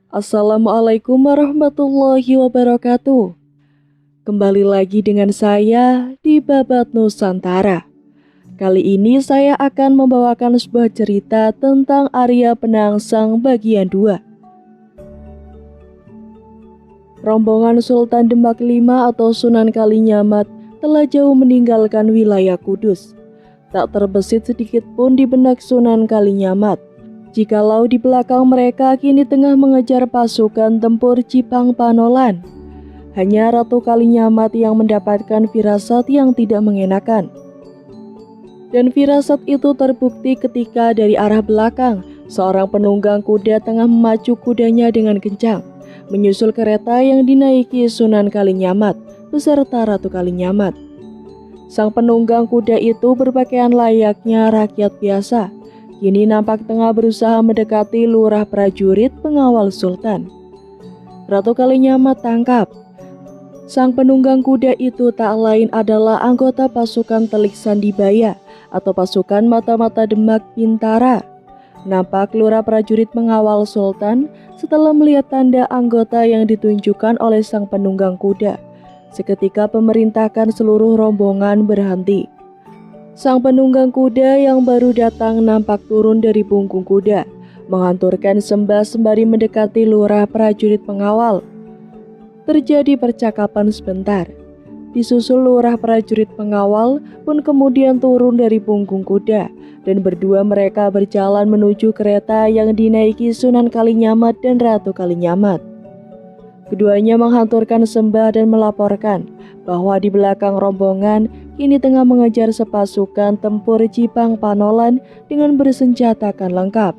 Assalamualaikum warahmatullahi wabarakatuh. Kembali lagi dengan saya di Babat Nusantara. Kali ini saya akan membawakan sebuah cerita tentang Arya Penangsang bagian 2. Rombongan Sultan Demak V atau Sunan Kalijamat telah jauh meninggalkan wilayah Kudus. Tak terbesit sedikit pun di benak Sunan Kalijamat jikalau di belakang mereka kini tengah mengejar pasukan tempur Jipang Panolan. Hanya Ratu Kalijamat yang mendapatkan firasat yang tidak mengenakan. Dan firasat itu terbukti ketika dari arah belakang, seorang penunggang kuda tengah memacu kudanya dengan kencang, menyusul kereta yang dinaiki Sunan Kalijamat beserta Ratu Kalijamat. Sang penunggang kuda itu berpakaian layaknya rakyat biasa. Kini nampak tengah berusaha mendekati lurah prajurit pengawal Sultan. Ratu Kalijamat tangkap. Sang penunggang kuda itu tak lain adalah anggota pasukan Telik Sandibaya atau pasukan mata-mata Demak Bintara. Nampak lurah prajurit mengawal Sultan setelah melihat tanda anggota yang ditunjukkan oleh sang penunggang kuda. Seketika pemerintahkan seluruh rombongan berhenti. Sang penunggang kuda yang baru datang nampak turun dari punggung kuda, menghanturkan sembah sembari mendekati lurah prajurit pengawal. Terjadi percakapan sebentar. Disusul lurah prajurit pengawal pun kemudian turun dari punggung kuda, dan berdua mereka berjalan menuju kereta yang dinaiki Sunan Kalijamat dan Ratu Kalijamat. Keduanya menghanturkan sembah dan melaporkan bahwa di belakang rombongan kini tengah mengejar sepasukan tempur Jipang Panolan dengan bersenjatakan lengkap.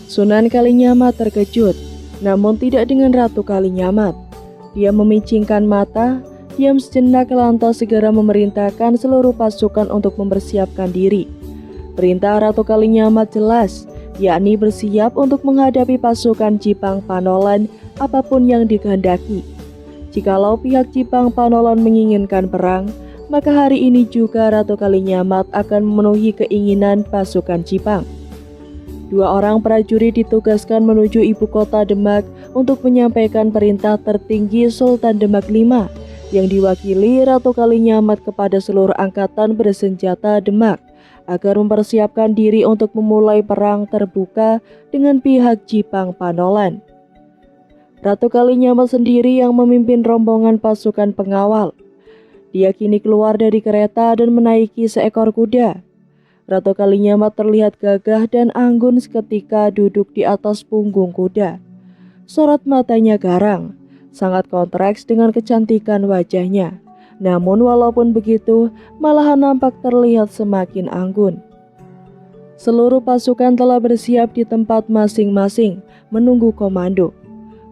Sunan Kalijamat terkejut, namun tidak dengan Ratu Kalijamat. Dia memicingkan mata, diam sejenak lantas segera memerintahkan seluruh pasukan untuk mempersiapkan diri. Perintah Ratu Kalijamat jelas, yakni bersiap untuk menghadapi pasukan Jipang Panolan apapun yang dikehendaki. Jikalau pihak Jipang Panolan menginginkan perang, maka hari ini juga Ratu Kalijamat akan memenuhi keinginan pasukan Jipang. Dua orang prajurit ditugaskan menuju ibu kota Demak untuk menyampaikan perintah tertinggi Sultan Demak V yang diwakili Ratu Kalijamat kepada seluruh angkatan bersenjata Demak agar mempersiapkan diri untuk memulai perang terbuka dengan pihak Jipang Panolan. Ratu Kalijamat sendiri yang memimpin rombongan pasukan pengawal. Dia kini keluar dari kereta dan menaiki seekor kuda. Ratu Kalijamat terlihat gagah dan anggun seketika duduk di atas punggung kuda. Sorot matanya garang, sangat kontraks dengan kecantikan wajahnya. Namun walaupun begitu, malahan nampak terlihat semakin anggun. Seluruh pasukan telah bersiap di tempat masing-masing, menunggu komando.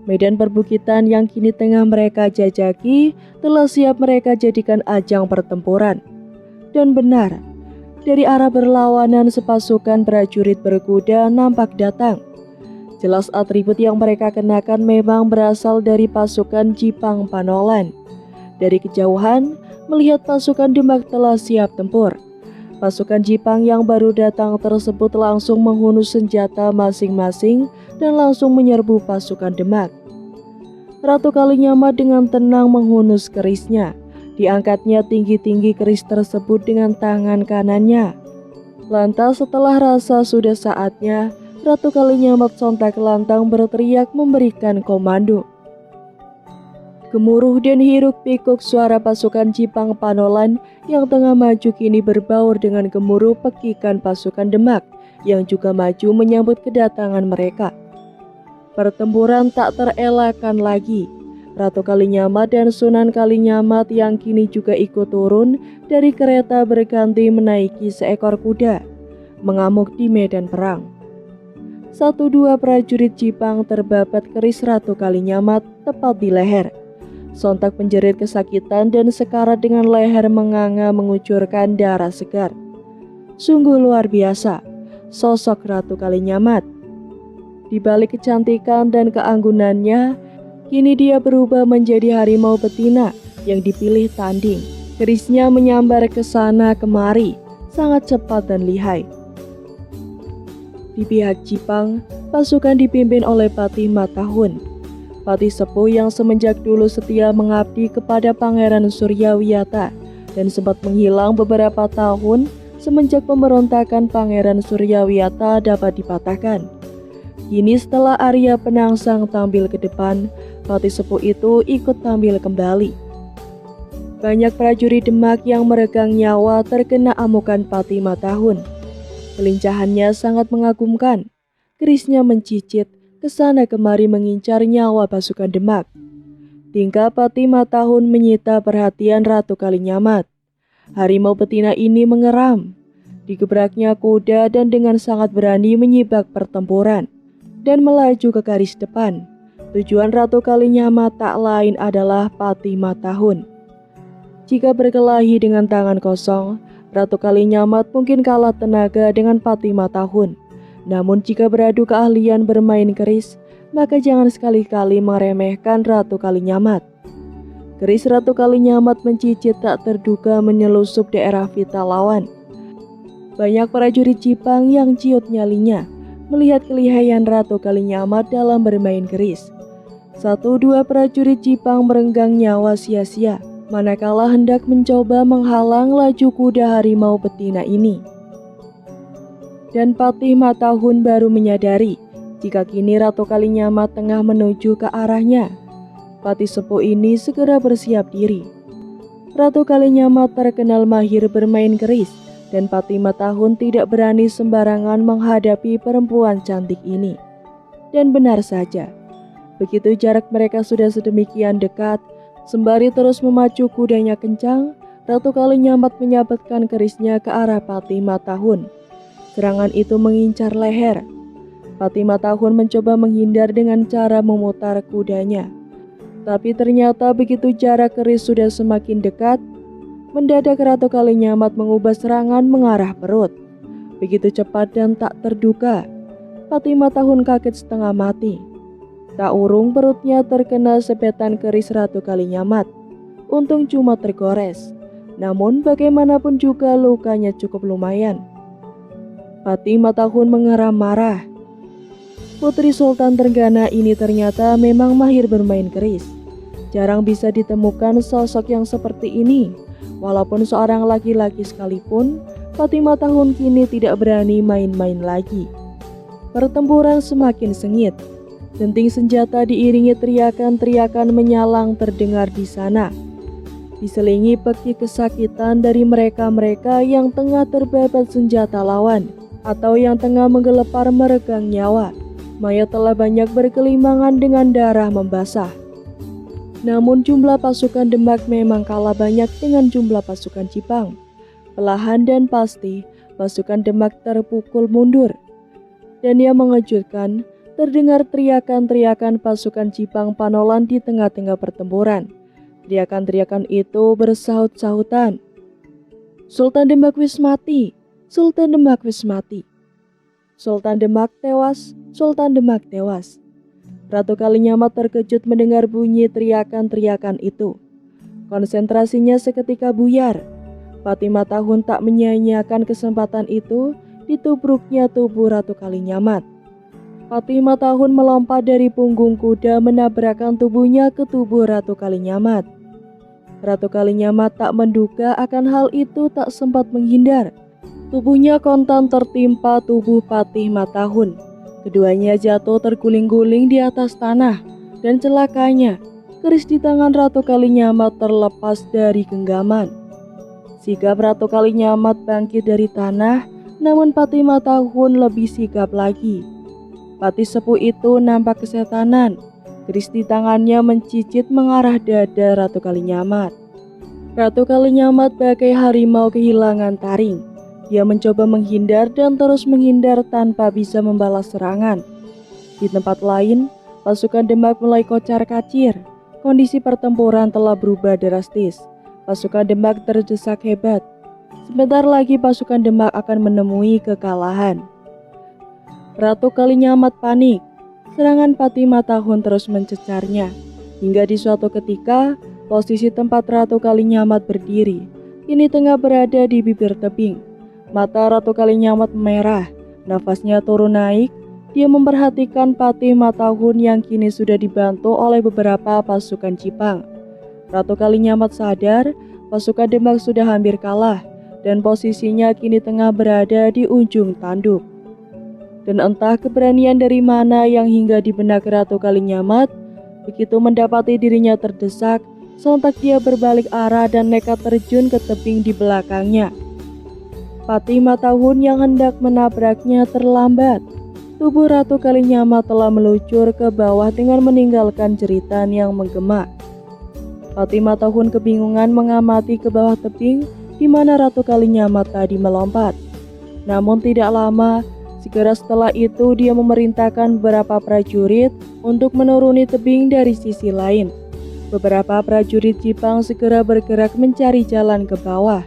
Medan perbukitan yang kini tengah mereka jajaki telah siap mereka jadikan ajang pertempuran. Dan benar, dari arah berlawanan sepasukan prajurit berkuda nampak datang. Jelas atribut yang mereka kenakan memang berasal dari pasukan Jipang Panolan. Dari kejauhan, melihat pasukan Demak telah siap tempur. Pasukan Jipang yang baru datang tersebut langsung menghunus senjata masing-masing dan langsung menyerbu pasukan Demak. Ratu Kalijamat dengan tenang menghunus kerisnya. Diangkatnya tinggi-tinggi keris tersebut dengan tangan kanannya. Lantas setelah rasa sudah saatnya, Ratu Kalijamat sontak lantang berteriak memberikan komando. Gemuruh dan hiruk-pikuk suara pasukan Jipang Panolan yang tengah maju kini berbaur dengan gemuruh pekikan pasukan Demak yang juga maju menyambut kedatangan mereka. Pertempuran tak terelakkan lagi. Ratu Kalijamat dan Sunan Kalijamat yang kini juga ikut turun dari kereta berganti menaiki seekor kuda, mengamuk di medan perang. 1-2 prajurit Jipang terbabat keris Ratu Kalijamat tepat di leher. Sontak menjerit kesakitan dan sekarat dengan leher menganga mengucurkan darah segar. Sungguh luar biasa sosok Ratu Kalijamat. Di balik kecantikan dan keanggunannya, kini dia berubah menjadi harimau betina yang dipilih tanding. Kerisnya menyambar ke sana kemari, sangat cepat dan lihai. Di pihak Jipang, pasukan dipimpin oleh Patih Matahun, patih sepuh yang semenjak dulu setia mengabdi kepada Pangeran Suryawiyata dan sempat menghilang beberapa tahun semenjak pemberontakan Pangeran Suryawiyata dapat dipatahkan. Kini setelah Arya Penangsang tampil ke depan, patih sepuh itu ikut tampil kembali. Banyak prajurit Demak yang meregang nyawa terkena amukan Patih Matahun. Kelincahannya sangat mengagumkan. Kerisnya mencicit, kesana kemari mengincar nyawa pasukan Demak. Tingkah Patih Matahun menyita perhatian Ratu Kalinyamat. Harimau betina ini mengeram. Digebraknya kuda dan dengan sangat berani menyibak pertempuran dan melaju ke garis depan. Tujuan Ratu Kalinyamat tak lain adalah Patih Matahun. Jika berkelahi dengan tangan kosong, Ratu Kalinyamat mungkin kalah tenaga dengan Patih Matahun. Namun jika beradu keahlian bermain keris, maka jangan sekali-kali meremehkan Ratu Kalinyamat. Keris Ratu Kalinyamat mencicit tak terduga menyelusup daerah vital lawan. Banyak prajurit Jipang yang ciut nyalinya melihat kelihayan Ratu Kalinyamat dalam bermain keris. 1-2 prajurit Jipang merenggang nyawa sia-sia manakala hendak mencoba menghalang laju kuda harimau betina ini. Dan Patih Matahun baru menyadari jika kini Ratu Kalinyamat tengah menuju ke arahnya. Patih sepuh ini segera bersiap diri. Ratu Kalinyamat terkenal mahir bermain keris dan Patih Matahun tidak berani sembarangan menghadapi perempuan cantik ini. Dan benar saja, begitu jarak mereka sudah sedemikian dekat, sembari terus memacu kudanya kencang, Ratu Kalinyamat menyabetkan kerisnya ke arah Patih Matahun. Serangan itu mengincar leher. Patih Matahun mencoba menghindar dengan cara memutar kudanya. Tapi ternyata begitu jarak keris sudah semakin dekat, mendadak Ratu Kalinyamat mengubah serangan mengarah perut. Begitu cepat dan tak terduga, Patih Matahun kaget setengah mati. Tak urung perutnya terkena sebetan keris Ratu Kalinyamat. Untung cuma tergores, namun bagaimanapun juga lukanya cukup lumayan. Patih Matahun mengeram marah. Putri Sultan Trenggana ini ternyata memang mahir bermain keris. Jarang bisa ditemukan sosok yang seperti ini. Walaupun seorang laki-laki sekalipun, Patih Matahun kini tidak berani main-main lagi. Pertempuran semakin sengit. Denting senjata diiringi teriakan-teriakan menyalang terdengar di sana. Diselingi peki kesakitan dari mereka-mereka yang tengah terbabat senjata lawan atau yang tengah menggelepar meregang nyawa. Mayat telah banyak berkelimangan dengan darah membasah. Namun jumlah pasukan Demak memang kalah banyak dengan jumlah pasukan Jipang. Perlahan dan pasti pasukan Demak terpukul mundur. Dan yang mengejutkan, terdengar teriakan-teriakan pasukan Jipang Panolan di tengah-tengah pertempuran. Teriakan-teriakan itu bersahut-sahutan. Sultan Demak wis mati, Sultan Demak wis mati. Sultan Demak tewas, Sultan Demak tewas. Ratu Kalinyamat terkejut mendengar bunyi teriakan-teriakan itu. Konsentrasinya seketika buyar. Patih Matahun tak menyia-nyiakan kesempatan itu, ditubruknya tubuh Ratu Kalinyamat. Patih Matahun melompat dari punggung kuda menabrakkan tubuhnya ke tubuh Ratu Kalinyamat. Ratu Kalinyamat tak menduga akan hal itu, tak sempat menghindar. Tubuhnya kontan tertimpa tubuh Patih Matahun. Keduanya jatuh terguling-guling di atas tanah dan celakanya keris di tangan Ratu Kalinyamat terlepas dari genggaman. Sigap Ratu Kalinyamat bangkit dari tanah, namun Patih Matahun lebih sigap lagi. Patih sepuh itu nampak kesetanan. Keris di tangannya mencicit mengarah dada Ratu Kalinyamat. Ratu Kalinyamat bagai harimau kehilangan taring. Dia mencoba menghindar dan terus menghindar tanpa bisa membalas serangan. Di tempat lain, pasukan Demak mulai kocar-kacir. Kondisi pertempuran telah berubah drastis. Pasukan Demak terdesak hebat. Sebentar lagi pasukan Demak akan menemui kekalahan. Ratu Kalinyamat panik. Serangan Patih Matahun terus mencecarnya. Hingga di suatu ketika, posisi tempat Ratu Kalinyamat berdiri ini tengah berada di bibir tebing. Mata Ratu Kalinyamat merah, Nafasnya turun naik, dia memperhatikan Patih Matahun yang kini sudah dibantu oleh beberapa pasukan Jipang. Ratu Kalinyamat sadar pasukan Demak sudah hampir kalah dan posisinya kini tengah berada di ujung tanduk. Dan entah keberanian dari mana yang hingga di benak Ratu Kalinyamat, begitu mendapati dirinya terdesak, sontak dia berbalik arah dan nekat terjun ke tebing di belakangnya. Patih Matahun yang hendak menabraknya terlambat. Tubuh Ratu Kalinyamat telah meluncur ke bawah dengan meninggalkan jeritan yang menggema. Patih Matahun kebingungan mengamati ke bawah tebing di mana Ratu Kalinyamat tadi melompat. Namun tidak lama, segera setelah itu dia memerintahkan beberapa prajurit untuk menuruni tebing dari sisi lain. Beberapa prajurit Jipang segera bergerak mencari jalan ke bawah.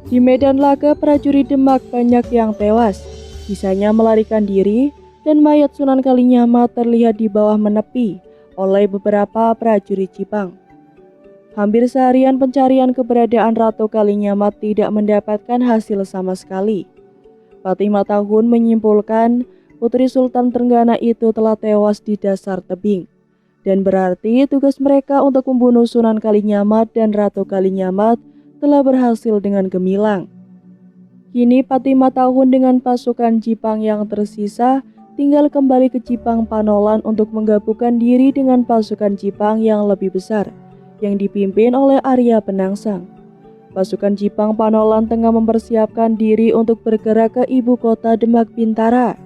Di medan laga prajurit Demak banyak yang tewas, sisanya melarikan diri dan mayat Sunan Kalinyamat terlihat di bawah menepi oleh beberapa prajurit Jipang. Hampir seharian pencarian keberadaan Ratu Kalinyamat tidak mendapatkan hasil sama sekali. Patih Matahun menyimpulkan Putri Sultan Trenggana itu telah tewas di dasar tebing, dan berarti tugas mereka untuk membunuh Sunan Kalinyamat dan Ratu Kalinyamat telah berhasil dengan gemilang. Kini Patih Matahun dengan pasukan Jipang yang tersisa tinggal kembali ke Jipang Panolan untuk menggabungkan diri dengan pasukan Jipang yang lebih besar yang dipimpin oleh Arya Penangsang. Pasukan Jipang Panolan tengah mempersiapkan diri untuk bergerak ke ibu kota Demak Bintara.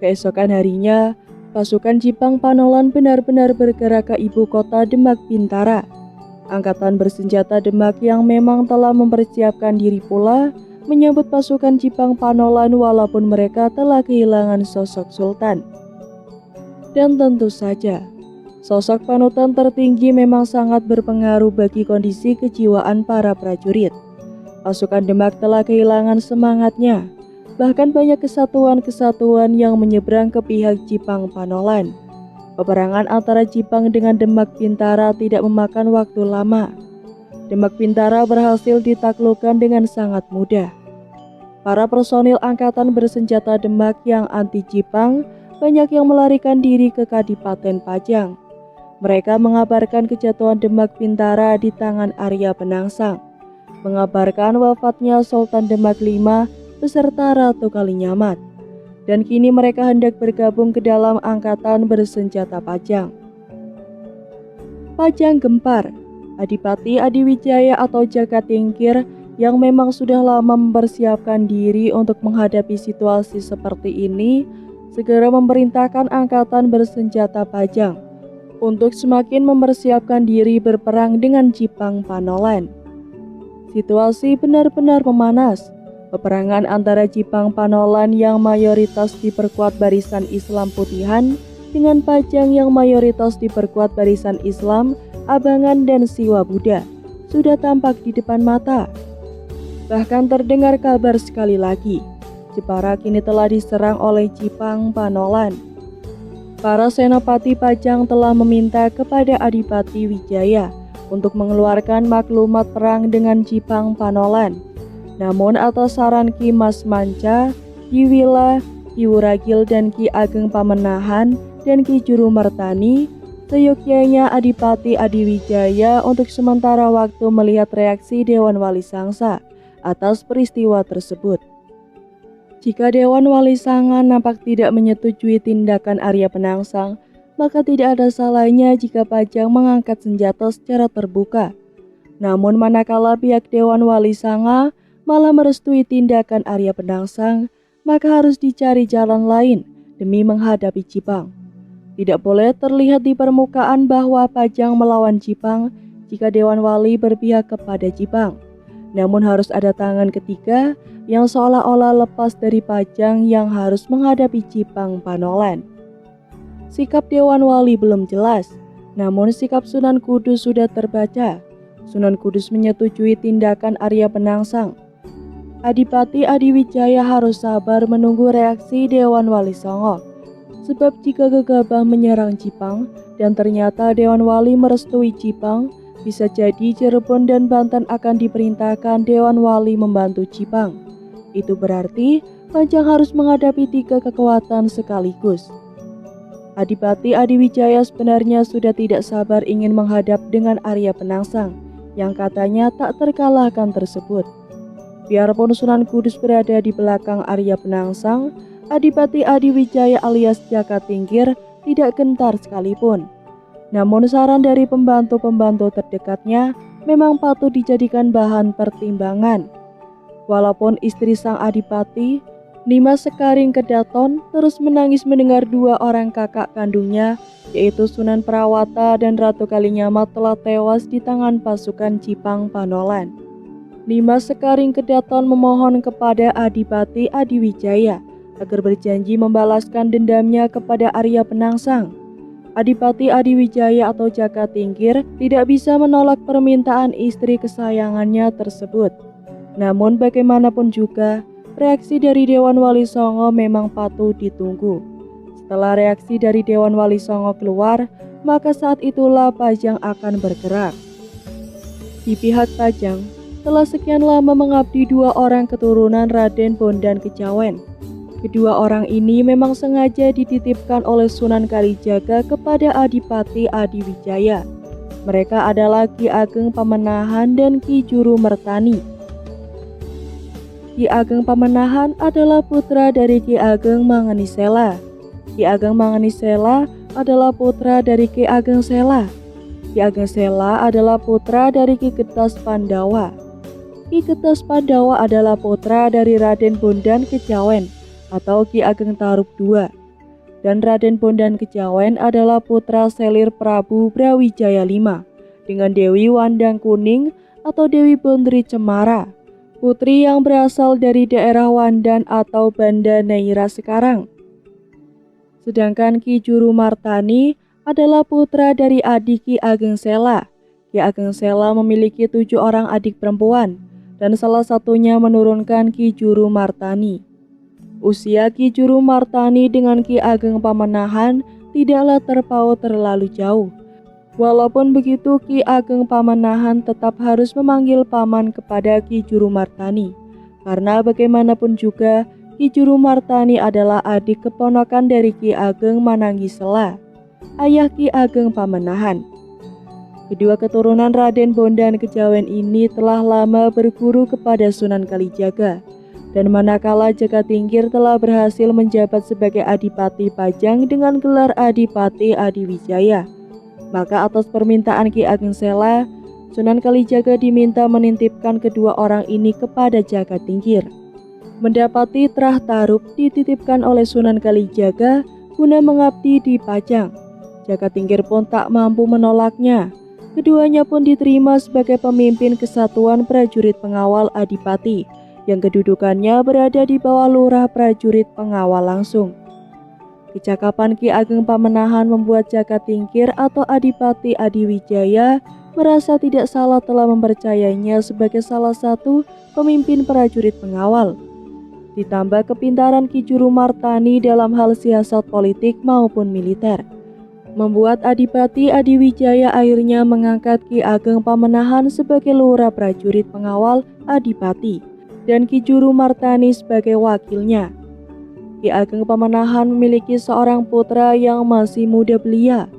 Keesokan harinya, pasukan Jipang Panolan benar-benar bergerak ke ibu kota Demak Bintara. Angkatan bersenjata Demak yang memang telah mempersiapkan diri pula menyambut pasukan Jipang Panolan walaupun mereka telah kehilangan sosok sultan. Dan tentu saja, sosok panutan tertinggi memang sangat berpengaruh bagi kondisi kejiwaan para prajurit. Pasukan Demak telah kehilangan semangatnya, bahkan banyak kesatuan-kesatuan yang menyeberang ke pihak Jipang Panolan. Peperangan antara Jipang dengan Demak Bintara tidak memakan waktu lama. Demak Bintara berhasil ditaklukkan dengan sangat mudah. Para personil angkatan bersenjata Demak yang anti Jipang banyak yang melarikan diri ke Kadipaten Pajang. Mereka mengabarkan kejatuhan Demak Bintara di tangan Arya Penangsang, mengabarkan wafatnya Sultan Demak V beserta Ratu Kalinyamat, dan kini mereka hendak bergabung ke dalam angkatan bersenjata Pajang. Pajang gempar. Adipati Adiwijaya atau Jagatingkir yang memang sudah lama mempersiapkan diri untuk menghadapi situasi seperti ini, segera memerintahkan angkatan bersenjata Pajang untuk semakin mempersiapkan diri berperang dengan Jipang Panolan. Situasi benar-benar memanas. Peperangan antara Jipang Panolan yang mayoritas diperkuat barisan Islam Putihan dengan Pajang yang mayoritas diperkuat barisan Islam Abangan dan Siwa Buddha sudah tampak di depan mata. Bahkan terdengar kabar sekali lagi, Jepara kini telah diserang oleh Jipang Panolan. Para senopati Pajang telah meminta kepada Adipati Wijaya untuk mengeluarkan maklumat perang dengan Jipang Panolan. Namun atas saran Ki Mas Manca, Ki Wila, Ki Wuragil dan Ki Ageng Pamenahan dan Ki Juru Mertani, seyogyanya Adipati Adiwijaya untuk sementara waktu melihat reaksi Dewan Wali Sangsa atas peristiwa tersebut. Jika Dewan Wali Sanga nampak tidak menyetujui tindakan Arya Penangsang, maka tidak ada salahnya jika Pajang mengangkat senjata secara terbuka. Namun manakala pihak Dewan Wali Sanga malah merestui tindakan Arya Penangsang, maka harus dicari jalan lain demi menghadapi Jipang. Tidak boleh terlihat di permukaan bahwa Pajang melawan Jipang jika Dewan Wali berpihak kepada Jipang. Namun harus ada tangan ketiga yang seolah-olah lepas dari Pajang yang harus menghadapi Jipang Panolan. Sikap Dewan Wali belum jelas, namun sikap Sunan Kudus sudah terbaca. Sunan Kudus menyetujui tindakan Arya Penangsang. Adipati Adiwijaya harus sabar menunggu reaksi Dewan Wali Songo. Sebab jika gegabah menyerang Jipang dan ternyata Dewan Wali merestui Jipang, bisa jadi Cirebon dan Banten akan diperintahkan Dewan Wali membantu Jipang. Itu berarti Pajang harus menghadapi 3 kekuatan sekaligus. Adipati Adiwijaya sebenarnya sudah tidak sabar ingin menghadap dengan Arya Penangsang yang katanya tak terkalahkan tersebut. Biarpun Sunan Kudus berada di belakang Arya Penangsang, Adipati Adiwijaya alias Jaka Tingkir tidak gentar sekalipun. Namun saran dari pembantu-pembantu terdekatnya memang patut dijadikan bahan pertimbangan. Walaupun istri sang adipati, Nimas Sekaring Kedaton, terus menangis mendengar 2 orang kakak kandungnya, yaitu Sunan Prawata dan Ratu Kalinyamat telah tewas di tangan pasukan Jipang Panolan. Nimas Sekaring Kedaton memohon kepada Adipati Adiwijaya agar berjanji membalaskan dendamnya kepada Arya Penangsang. Adipati Adiwijaya atau Jaka Tingkir tidak bisa menolak permintaan istri kesayangannya tersebut. Namun bagaimanapun juga, reaksi dari Dewan Wali Songo memang patut ditunggu. Setelah reaksi dari Dewan Wali Songo keluar, maka saat itulah Pajang akan bergerak. Di pihak Pajang, telah sekian lama mengabdi 2 orang keturunan Raden Bondan Kejawen. Kedua orang ini memang sengaja dititipkan oleh Sunan Kalijaga kepada Adipati Adiwijaya. Mereka adalah Ki Ageng Pamenahan dan Ki Juru Mertani. Ki Ageng Pamenahan adalah putra dari Ki Ageng Mangenisela. Ki Ageng Mangenisela adalah putra dari Ki Ageng Sela. Ki Ageng Sela adalah putra dari Ki Getas Pandawa. Ki Getas Pandawa adalah putra dari Raden Bondan Kejawen atau Ki Ageng Tarub II. Dan Raden Bondan Kejawen adalah putra selir Prabu Brawijaya V dengan Dewi Wandang Kuning atau Dewi Bondri Cemara, putri yang berasal dari daerah Wandan atau Banda Neira sekarang. Sedangkan Ki Juru Martani adalah putra dari adik Ki Ageng Sela. Ki Ageng Sela memiliki 7 orang adik perempuan, dan salah satunya menurunkan Ki Juru Martani. Usia Ki Juru Martani dengan Ki Ageng Pamenahan tidaklah terpaut terlalu jauh. Walaupun begitu, Ki Ageng Pamenahan tetap harus memanggil paman kepada Ki Juru Martani, karena bagaimanapun juga Ki Juru Martani adalah adik keponakan dari Ki Ageng Mananggisela, ayah Ki Ageng Pamenahan. Kedua keturunan Raden Bondan Kejawen ini telah lama berguru kepada Sunan Kalijaga, dan manakala Jaka Tingkir telah berhasil menjabat sebagai Adipati Pajang dengan gelar Adipati Adiwijaya, maka atas permintaan Ki Ageng Sela, Sunan Kalijaga diminta menitipkan kedua orang ini kepada Jaka Tingkir. Mendapati Trah Tarub dititipkan oleh Sunan Kalijaga guna mengabdi di Pajang. Jaka Tingkir pun tak mampu menolaknya. Keduanya pun diterima sebagai pemimpin Kesatuan Prajurit Pengawal Adipati, yang kedudukannya berada di bawah Lurah Prajurit Pengawal langsung. Kecakapan Ki Ageng Pamenahan membuat Jaka Tingkir atau Adipati Adiwijaya merasa tidak salah telah mempercayainya sebagai salah satu pemimpin prajurit pengawal. Ditambah kepintaran Ki Juru Martani dalam hal siasat politik maupun militer, membuat Adipati Adiwijaya akhirnya mengangkat Ki Ageng Pamenahan sebagai Lurah Prajurit Pengawal Adipati dan Ki Juru Martani sebagai wakilnya. Ki Ageng Pamenahan memiliki seorang putra yang masih muda belia,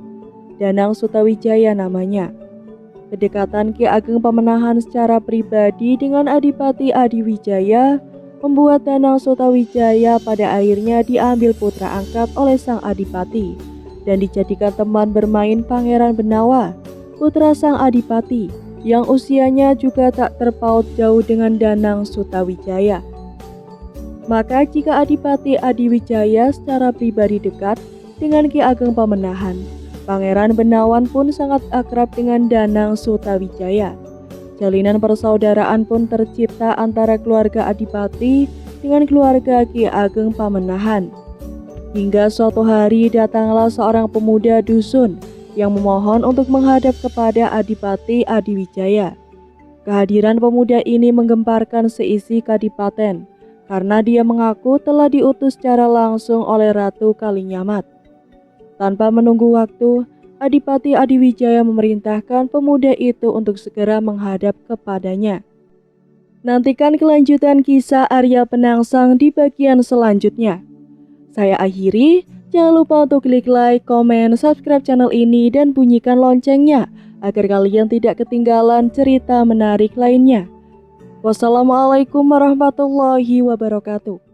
Danang Sutawijaya namanya. Kedekatan Ki Ageng Pamenahan secara pribadi dengan Adipati Adiwijaya membuat Danang Sutawijaya pada akhirnya diambil putra angkat oleh sang Adipati dan dijadikan teman bermain Pangeran Benawa, putra sang Adipati, yang usianya juga tak terpaut jauh dengan Danang Sutawijaya. Maka jika Adipati Adiwijaya secara pribadi dekat dengan Ki Ageng Pamenahan, Pangeran Benawan pun sangat akrab dengan Danang Sutawijaya. Jalinan persaudaraan pun tercipta antara keluarga Adipati dengan keluarga Ki Ageng Pamenahan. Hingga suatu hari datanglah seorang pemuda dusun yang memohon untuk menghadap kepada Adipati Adiwijaya. Kehadiran pemuda ini menggemparkan seisi kadipaten, karena dia mengaku telah diutus secara langsung oleh Ratu Kalinyamat. Tanpa menunggu waktu, Adipati Adiwijaya memerintahkan pemuda itu untuk segera menghadap kepadanya. Nantikan kelanjutan kisah Arya Penangsang di bagian selanjutnya. Saya akhiri, jangan lupa untuk klik like, komen, subscribe channel ini dan bunyikan loncengnya agar kalian tidak ketinggalan cerita menarik lainnya. Wassalamualaikum warahmatullahi wabarakatuh.